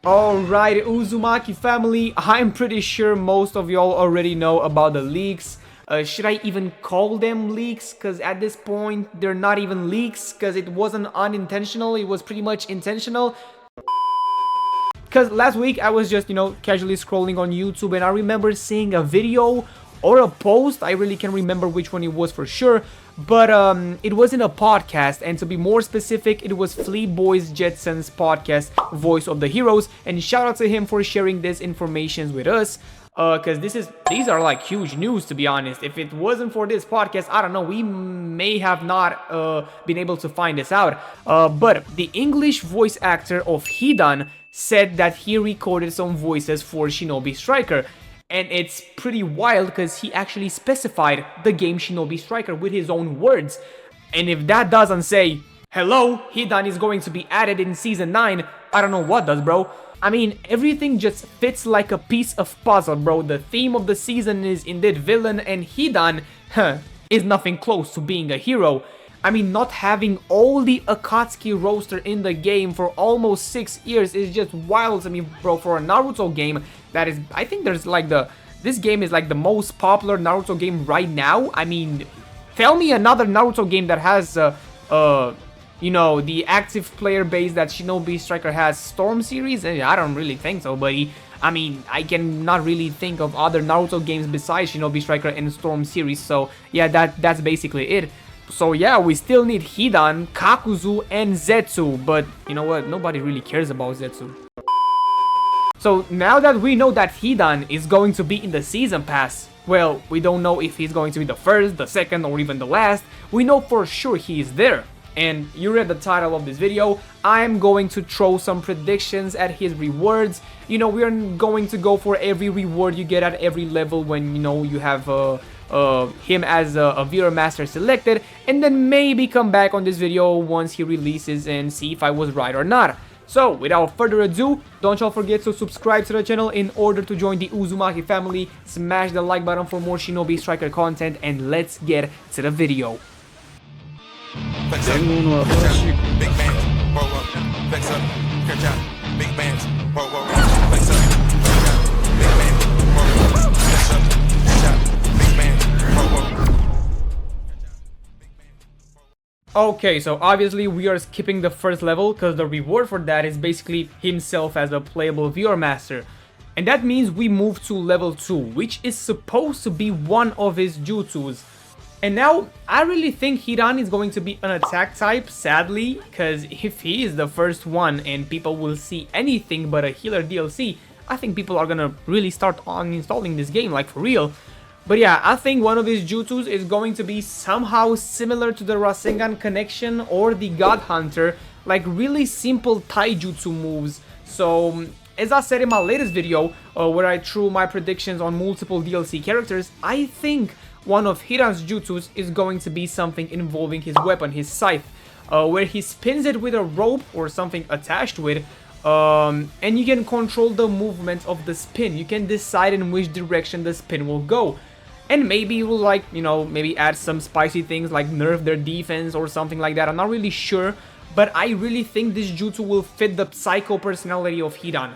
Alright, Uzumaki family, I'm pretty sure most of y'all already know about the leaks. Should I even call them leaks? Because at this point, they're not even leaks, because it wasn't unintentional, it was pretty much intentional. Because last week, I was just, casually scrolling on YouTube, and I remember seeing a video or a post. I really can't remember which one it was for sure, but it was in a podcast, and to be more specific, it was Flea Boys Jetson's podcast, Voice of the Heroes, and shout out to him for sharing this information with us, because these are like huge news, to be honest. If it wasn't for this podcast, I don't know, we may have not been able to find this out, but the English voice actor of Hidan said that he recorded some voices for Shinobi Striker. And it's pretty wild because he actually specified the game Shinobi Striker with his own words. And if that doesn't say, hello, Hidan is going to be added in Season 9, I don't know what does, bro. I mean, everything just fits like a piece of puzzle, bro. The theme of the season is indeed villain, and Hidan, is nothing close to being a hero. I mean, not having all the Akatsuki roster in the game for almost 6 years is just wild to me, bro. For a Naruto game, that is, I think there's like this game is like the most popular Naruto game right now. I mean, tell me another Naruto game that has, the active player base that Shinobi Striker has. Storm series? I don't really think so, buddy. I mean, I cannot really think of other Naruto games besides Shinobi Striker and Storm series, so yeah, that's basically it. So yeah, we still need Hidan, Kakuzu, and Zetsu, but you know what, nobody really cares about Zetsu. So now that we know that Hidan is going to be in the Season Pass, well, we don't know if he's going to be the first, the second, or even the last. We know for sure he is there. And you read the title of this video, I'm going to throw some predictions at his rewards. We are going to go for every reward you get at every level when, you have him as a viewer master selected, and then maybe come back on this video once he releases and see if I was right or not. So without further ado, don't y'all forget to subscribe to the channel in order to join the Uzumaki family, smash the like button for more Shinobi Striker content, and let's get to the video. Okay, so obviously we are skipping the first level because the reward for that is basically himself as a playable viewer master. And that means we move to level 2, which is supposed to be one of his jutsus. And now, I really think Hidan is going to be an attack type, sadly, because if he is the first one and people will see anything but a healer DLC, I think people are gonna really start uninstalling this game, like for real. But yeah, I think one of his jutsus is going to be somehow similar to the Rasengan Connection or the God Hunter, like really simple taijutsu moves. So, as I said in my latest video, where I threw my predictions on multiple DLC characters, I think one of Hidan's jutsus is going to be something involving his weapon, his scythe, where he spins it with a rope or something attached with, and you can control the movement of the spin. You can decide in which direction the spin will go. And maybe you will maybe add some spicy things like nerf their defense or something like that. I'm not really sure, but I really think this jutsu will fit the psycho personality of Hidan.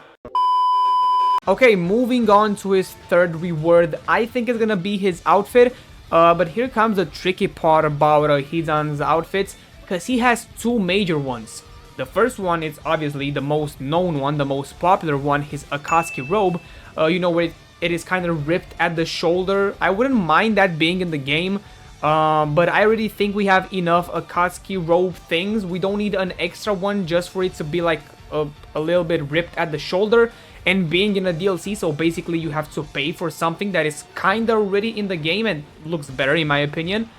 Okay, moving on to his third reward, I think it's gonna be his outfit. But here comes the tricky part about Hidan's outfits, because he has two major ones. The first one is obviously the most known one, the most popular one, his Akatsuki robe. Where it is kind of ripped at the shoulder. I wouldn't mind that being in the game, but I already think we have enough Akatsuki robe things. We don't need an extra one just for it to be like a little bit ripped at the shoulder and being in a DLC, so basically you have to pay for something that is kind of already in the game and looks better in my opinion.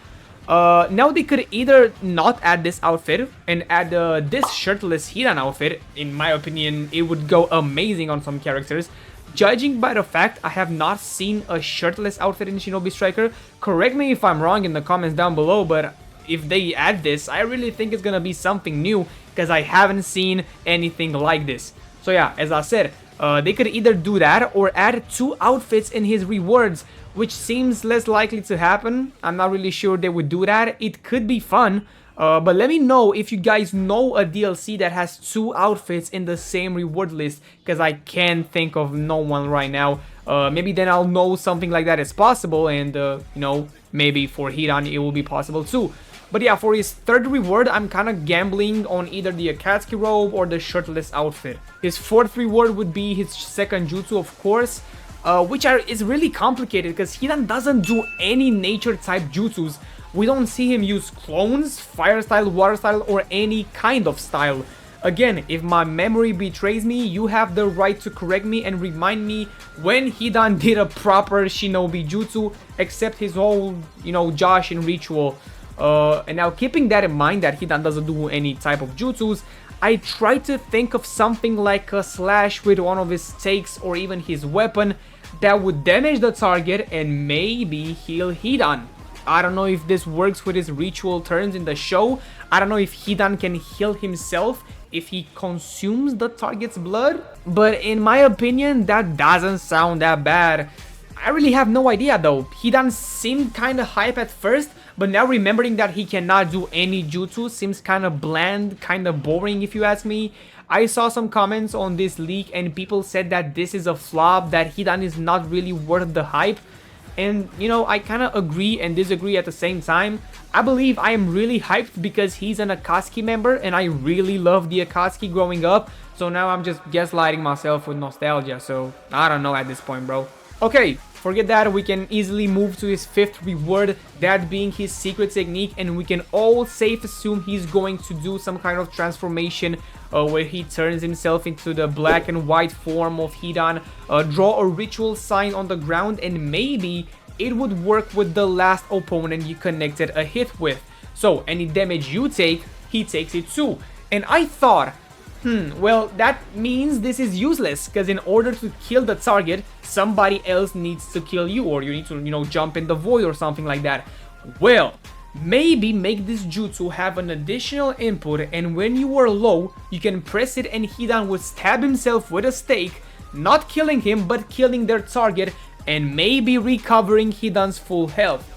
Now they could either not add this outfit and add this shirtless Hidan outfit. In my opinion, it would go amazing on some characters. Judging by the fact I have not seen a shirtless outfit in Shinobi Striker, correct me if I'm wrong in the comments down below, but if they add this, I really think it's gonna be something new, because I haven't seen anything like this. So yeah, as I said, they could either do that or add 2 outfits in his rewards, which seems less likely to happen. I'm not really sure they would do that. It could be fun, But let me know if you guys know a DLC that has 2 outfits in the same reward list, because I can't think of no one right now. Maybe then I'll know something like that is possible, and you know, maybe for Hidan it will be possible too. But yeah, for his third reward, I'm kind of gambling on either the Akatsuki robe or the shirtless outfit. His fourth reward would be his second jutsu, of course, which is really complicated because Hidan doesn't do any nature type jutsus. We don't see him use clones, fire style, water style, or any kind of style. Again, if my memory betrays me, you have the right to correct me and remind me when Hidan did a proper Shinobi jutsu, except his whole, you know, Joshin ritual. And now keeping that in mind that Hidan doesn't do any type of jutsus, I try to think of something like a slash with one of his takes or even his weapon that would damage the target and maybe heal Hidan. I don't know if this works with his ritual turns in the show. I don't know if Hidan can heal himself if he consumes the target's blood. But in my opinion, that doesn't sound that bad. I really have no idea though. Hidan seemed kinda hype at first, but now remembering that he cannot do any jutsu seems kinda bland, kinda boring if you ask me. I saw some comments on this leak and people said that this is a flop, that Hidan is not really worth the hype. And you know, I kinda agree and disagree at the same time. I believe I am really hyped because he's an Akatsuki member and I really loved the Akatsuki growing up. So now I'm just gaslighting myself with nostalgia, so I don't know at this point, bro. Okay, forget that, we can easily move to his fifth reward, that being his secret technique, and we can all safe assume he's going to do some kind of transformation where he turns himself into the black and white form of Hidan, draw a ritual sign on the ground, and maybe it would work with the last opponent you connected a hit with. So any damage you take, he takes it too. And I thought, well, that means this is useless, because in order to kill the target, somebody else needs to kill you, or you need to, you know, jump in the void or something like that. Well, maybe make this jutsu have an additional input, and when you are low, you can press it and Hidan would stab himself with a stake, not killing him, but killing their target, and maybe recovering Hidan's full health.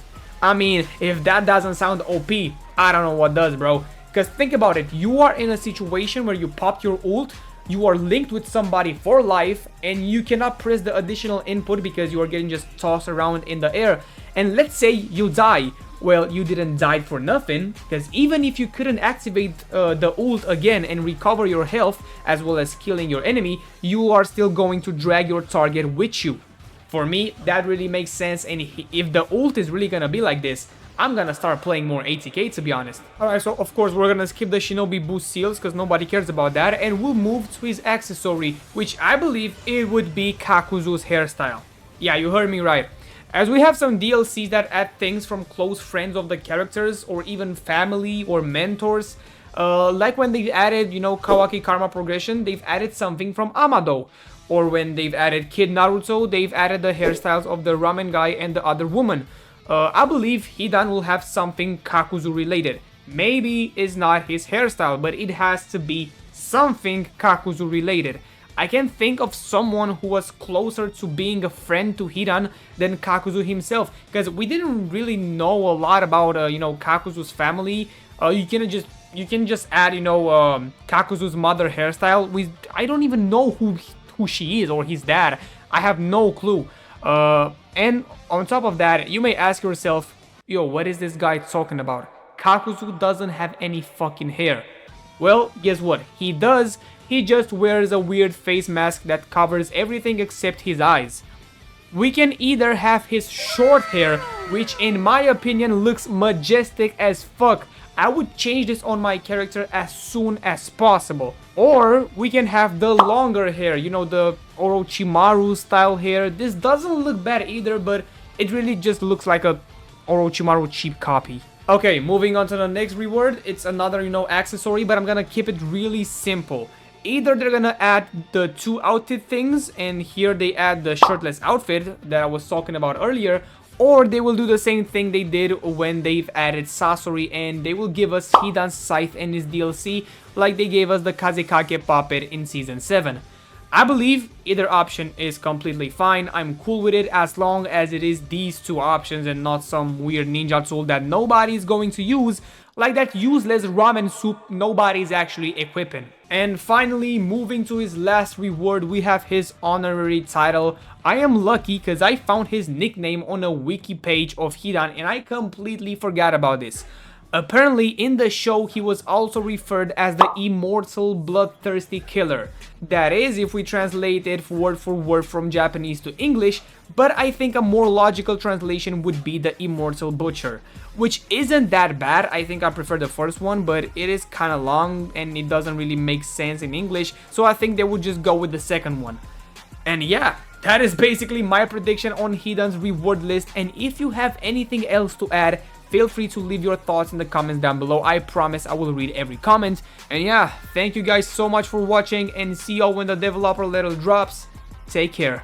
I mean, if that doesn't sound OP, I don't know what does, bro. Because think about it, you are in a situation where you popped your ult, you are linked with somebody for life, and you cannot press the additional input because you are getting just tossed around in the air. And let's say you die. Well, you didn't die for nothing, because even if you couldn't activate the ult again and recover your health, as well as killing your enemy, you are still going to drag your target with you. For me, that really makes sense, and if the ult is really gonna be like this, I'm gonna start playing more ATK, to be honest. Alright, so of course we're gonna skip the Shinobi boost seals because nobody cares about that, and we'll move to his accessory, which I believe it would be Kakuzu's hairstyle. Yeah, you heard me right. As we have some DLCs that add things from close friends of the characters or even family or mentors, like when they've added, you know, Kawaki Karma progression, they've added something from Amado. Or when they've added Kid Naruto, they've added the hairstyles of the ramen guy and the other woman. I believe Hidan will have something Kakuzu related. Maybe it's not his hairstyle, but it has to be something Kakuzu related. I can think of someone who was closer to being a friend to Hidan than Kakuzu himself, because we didn't really know a lot about you know, Kakuzu's family. You can just add, you know, Kakuzu's mother hairstyle. I don't even know who she is or his dad. I have no clue. And on top of that, you may ask yourself, yo, what is this guy talking about? Kakuzu doesn't have any fucking hair. Well, guess what? He does. He just wears a weird face mask that covers everything except his eyes. We can either have his short hair, which in my opinion looks majestic as fuck. I would change this on my character as soon as possible. Or we can have the longer hair, you know, the Orochimaru style hair. This doesn't look bad either, but it really just looks like a Orochimaru cheap copy. Okay, moving on to the next reward. It's another, you know, accessory, but I'm gonna keep it really simple. Either they're gonna add the 2 outfit things, and here they add the shirtless outfit that I was talking about earlier, or they will do the same thing they did when they've added Sasori, and they will give us Hidan's scythe in his DLC, like they gave us the Kazekage puppet in Season 7. I believe either option is completely fine. I'm cool with it as long as it is these 2 options and not some weird ninja tool that nobody is going to use Like that useless ramen soup nobody's actually equipping. And finally, moving to his last reward, we have his honorary title. I am lucky because I found his nickname on a wiki page of Hidan and I completely forgot about this. Apparently, in the show, he was also referred as the immortal bloodthirsty killer. That is, if we translate it word for word from Japanese to English, but I think a more logical translation would be the immortal butcher, which isn't that bad. I think I prefer the first one, but it is kind of long and it doesn't really make sense in English, so I think they would just go with the second one. And yeah, that is basically my prediction on Hidan's reward list, and if you have anything else to add, feel free to leave your thoughts in the comments down below. I promise I will read every comment. And yeah, thank you guys so much for watching and see y'all when the developer letter drops. Take care.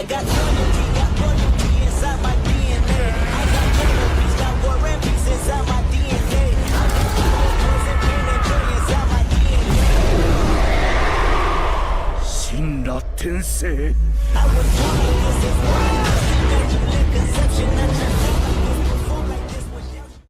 I got loyalty inside my DNA. I got memories, got war and peace inside my DNA. I got poison, pain, and joy inside my DNA. Shinra Tensei. I was born with this, it's why I see that you live conception, not your